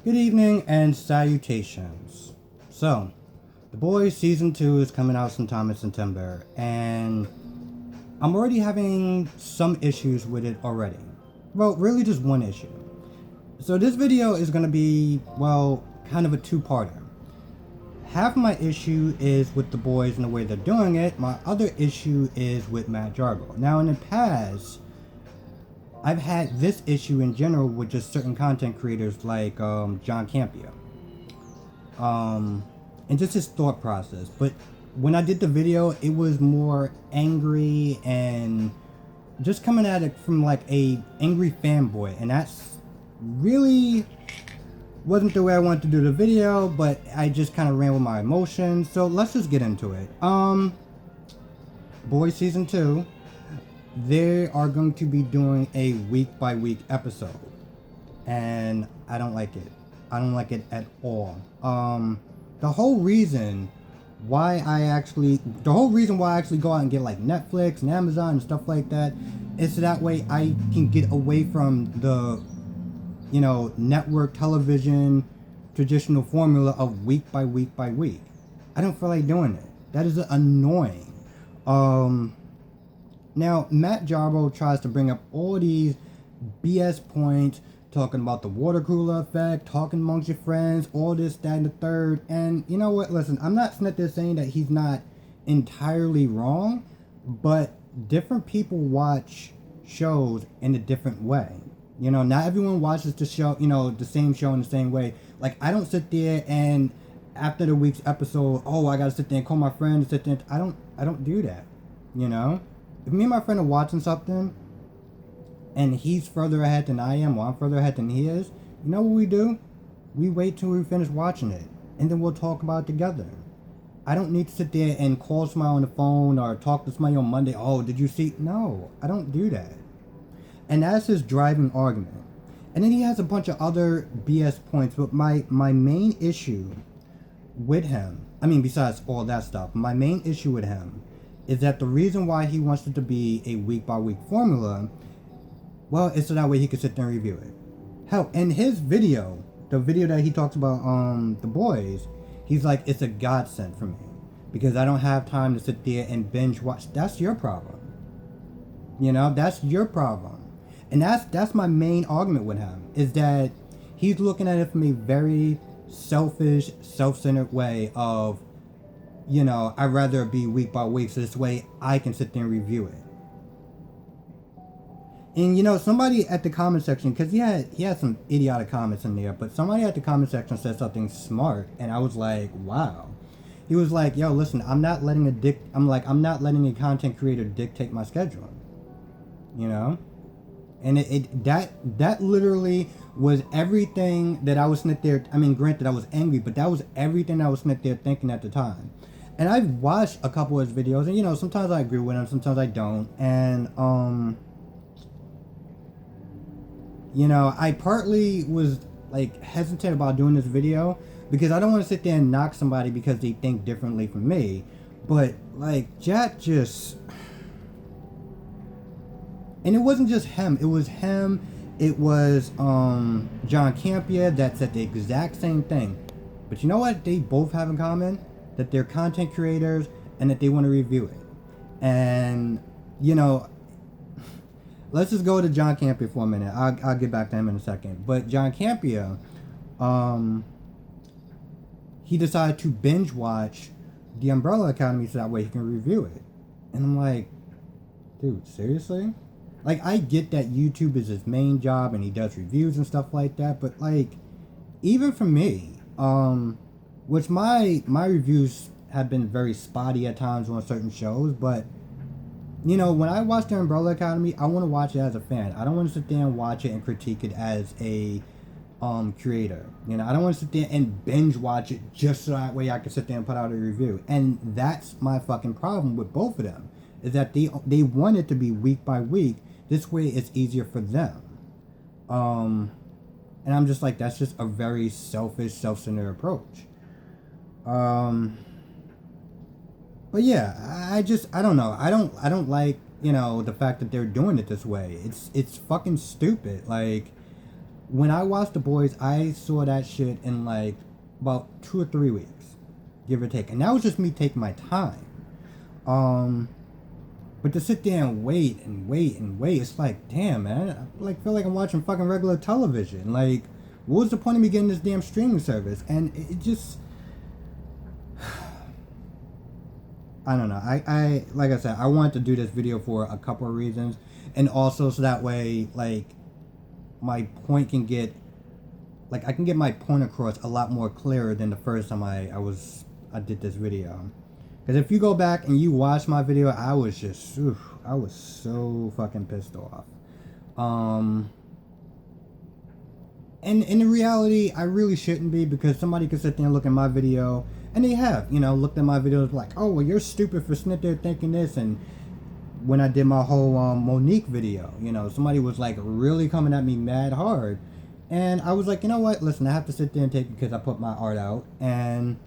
Good evening and salutations. So, The Boys Season 2 is coming out sometime in September, and I'm already having some issues with it already. Well, really just one issue. So this video is going to be, well, kind of a two-parter. Half of my issue is with The Boys and the way they're doing it. My other issue is with Matt Jarbo. Now, in the past, I've had this issue in general with just certain content creators like John Campia. And just his thought process. But when I did the video, it was more angry and just coming at it from like a angry fanboy. And that's really wasn't the way I wanted to do the video, but I just kind of ran with my emotions. So let's just get into it. Boys Season 2. They are going to be doing a week-by-week episode, and I don't like it. I don't like it at all. The whole reason why I actually go out and get like Netflix and Amazon and stuff like that is so that way I can get away from the, network television traditional formula of week by week by week. I don't feel like doing it. That is annoying. Now, Matt Jarbo tries to bring up all these BS points, talking about the water cooler effect, talking amongst your friends, all this, that, and the third. And you know what? Listen, I'm not sitting there saying that he's not entirely wrong, but different people watch shows in a different way. Not everyone watches the show, the same show in the same way. Like, I don't sit there and after the week's episode, I gotta sit there and call my friend and sit there. I don't do that. If me and my friend are watching something and he's further ahead than I am or I'm further ahead than he is, you know what we do? We wait till we finish watching it and then we'll talk about it together. I don't need to sit there and call somebody on the phone or talk to somebody on Monday. Oh, did you see? No, I don't do that. And that's his driving argument. And then he has a bunch of other BS points, but my main issue with him, besides all that stuff, my main issue with him is that the reason why he wants it to be a week-by-week formula, well, it's so that way he can sit there and review it. Hell, in his video, the video that he talks about The Boys, he's like, it's a godsend for me because I don't have time to sit there and binge watch. That's your problem. That's your problem. And that's my main argument with him, is that he's looking at it from a very selfish, self-centered way of, I'd rather be week by week so this way I can sit there and review it. And somebody at the comment section, because he had some idiotic comments in there, but somebody at the comment section said something smart, and I was like, wow. He was like, yo, listen, I'm not letting a content creator dictate my schedule. And that literally was everything that I was sitting there. Granted, I was angry, but that was everything I was sitting there thinking at the time. And I've watched a couple of his videos, and sometimes I agree with him, sometimes I don't. And I partly was like hesitant about doing this video because I don't want to sit there and knock somebody because they think differently from me. But like Jack just, and it wasn't just him. It was him. It was John Campia that said the exact same thing. But you know what they both have in common? That they're content creators and that they want to review it. And, let's just go to John Campia for a minute. I'll get back to him in a second. But John Campia, he decided to binge watch The Umbrella Academy so that way he can review it. And I'm like, dude, seriously? Like, I get that YouTube is his main job and he does reviews and stuff like that, but like, even for me, which my reviews have been very spotty at times on certain shows, but when I watch the Umbrella Academy, I want to watch it as a fan. I don't want to sit there and watch it and critique it as a creator. I don't want to sit there and binge watch it just so that way I can sit there and put out a review. And that's my fucking problem with both of them, is that they want it to be week by week. This way it's easier for them. And I'm just like, that's just a very selfish, self-centered approach. But yeah, I don't know. I don't like, the fact that they're doing it this way. It's fucking stupid. Like, when I watched The Boys, I saw that shit in like about 2 or 3 weeks, give or take, and that was just me taking my time. But to sit there and wait and wait and wait, it's like, damn, man, I like feel like I'm watching fucking regular television. Like, what was the point of me getting this damn streaming service? And it just, I don't know. I like I said, I wanted to do this video for a couple of reasons, and also so that way, like, my point can get, like, I can get my point across a lot more clearer than the first time I did this video. Because if you go back and you watch my video, I was just, I was so fucking pissed off. And in reality, I really shouldn't be, because somebody could sit there and look at my video, and they have, looked at my videos like, oh, well, you're stupid for sitting there thinking this. And when I did my whole Monique video, somebody was like really coming at me mad hard. And I was like, you know what, listen, I have to sit there and take it because I put my art out. And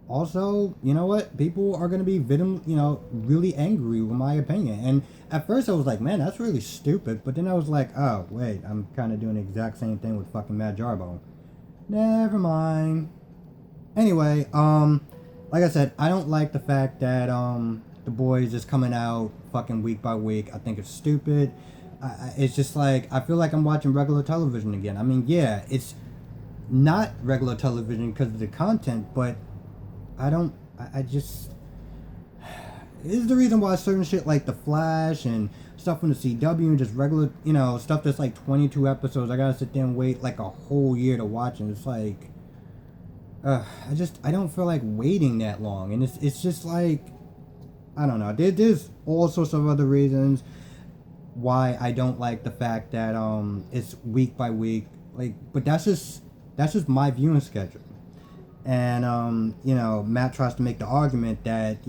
also, you know what, people are going to be really angry with my opinion. And at first I was like, man, that's really stupid. But then I was like, oh, wait, I'm kind of doing the exact same thing with fucking Matt Jarbo. Never mind. Anyway, like I said, I don't like the fact that The Boys is coming out fucking week by week. I think it's stupid. It's just like, I feel like I'm watching regular television again. I mean, yeah, it's not regular television because of the content, but I just, this is the reason why certain shit like The Flash and stuff from the CW and just regular, stuff that's like 22 episodes, I gotta sit there and wait like a whole year to watch, and it's like, I don't feel like waiting that long. And it's just like, I don't know, there's all sorts of other reasons why I don't like the fact that it's week by week, like, but that's just my viewing schedule. And Matt tries to make the argument that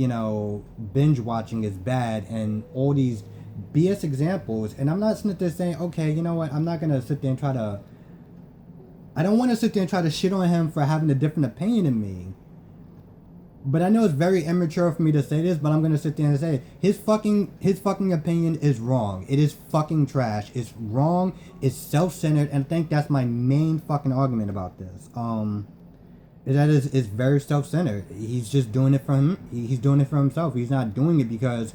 binge watching is bad and all these BS examples, and I'm not sitting there saying, okay, you know what, I'm not gonna sit there and I don't want to sit there and try to shit on him for having a different opinion than me. But I know it's very immature for me to say this, but I'm going to sit there and say his fucking opinion is wrong. It is fucking trash. It's wrong. It's self-centered, and I think that's my main fucking argument about this. Is that it's very self-centered. He's just doing it for him. He's doing it for himself. He's not doing it because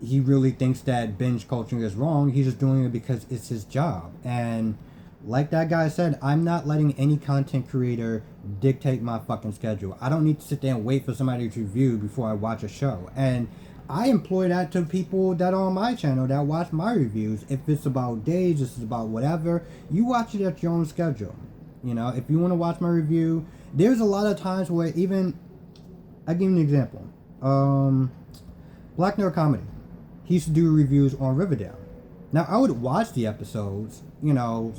he really thinks that binge culture is wrong. He's just doing it because it's his job. And like that guy said, I'm not letting any content creator dictate my fucking schedule. I don't need to sit there and wait for somebody to review before I watch a show. And I employ that to people that are on my channel that watch my reviews. If it's about days, this is about whatever, you watch it at your own schedule. If you want to watch my review, there's a lot of times where even, I'll give you an example. Black Nerd Comedy, he used to do reviews on Riverdale. Now, I would watch the episodes, I'll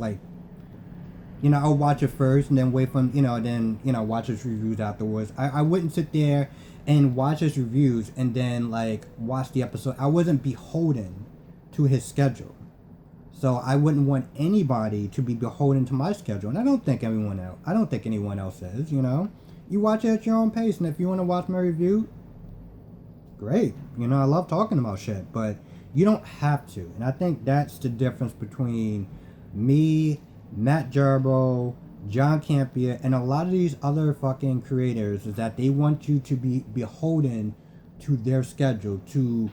watch it first and then wait for him, watch his reviews afterwards. I wouldn't sit there and watch his reviews and then, watch the episode. I wasn't beholden to his schedule. So I wouldn't want anybody to be beholden to my schedule. And I don't think anyone else is, You watch it at your own pace, and if you want to watch my review, great. I love talking about shit, but you don't have to. And I think that's the difference between me, Matt Jarbo, John Campia, and a lot of these other fucking creators, is that they want you to be beholden to their schedule, to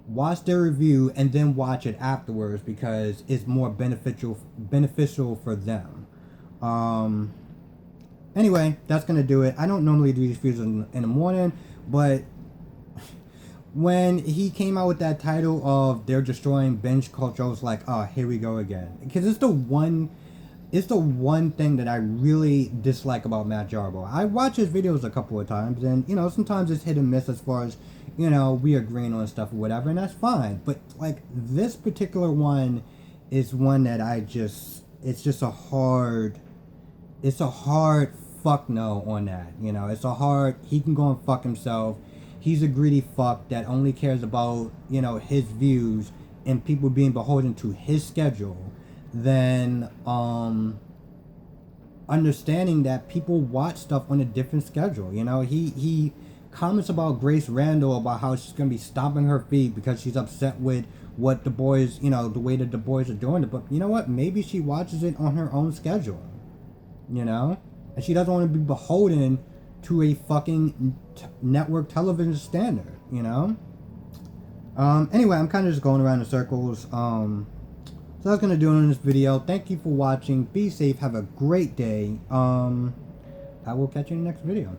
watch their review and then watch it afterwards because it's more beneficial for them. Anyway, that's gonna do it. I don't normally do these videos in the morning, but when he came out with that title of they're destroying binge culture, I was like, oh, here we go again. Because it's the one thing that I really dislike about Matt Jarbo. I watch his videos a couple of times, and sometimes it's hit and miss as far as we agreeing on stuff or whatever, and that's fine. But this particular one is one that it's a hard fuck no on that. It's a hard, he can go and fuck himself. He's a greedy fuck that only cares about, his views and people being beholden to his schedule. Then, understanding that people watch stuff on a different schedule. He comments about Grace Randall, about how she's going to be stomping her feet because she's upset with what the boys, you know, the way that the boys are doing it. But you know what? Maybe she watches it on her own schedule, you know? And she doesn't want to be beholden to a fucking network television standard, you know? Anyway, I'm kind of just going around in circles. So that's going to do it in this video. Thank you for watching. Be safe. Have a great day. I will catch you in the next video.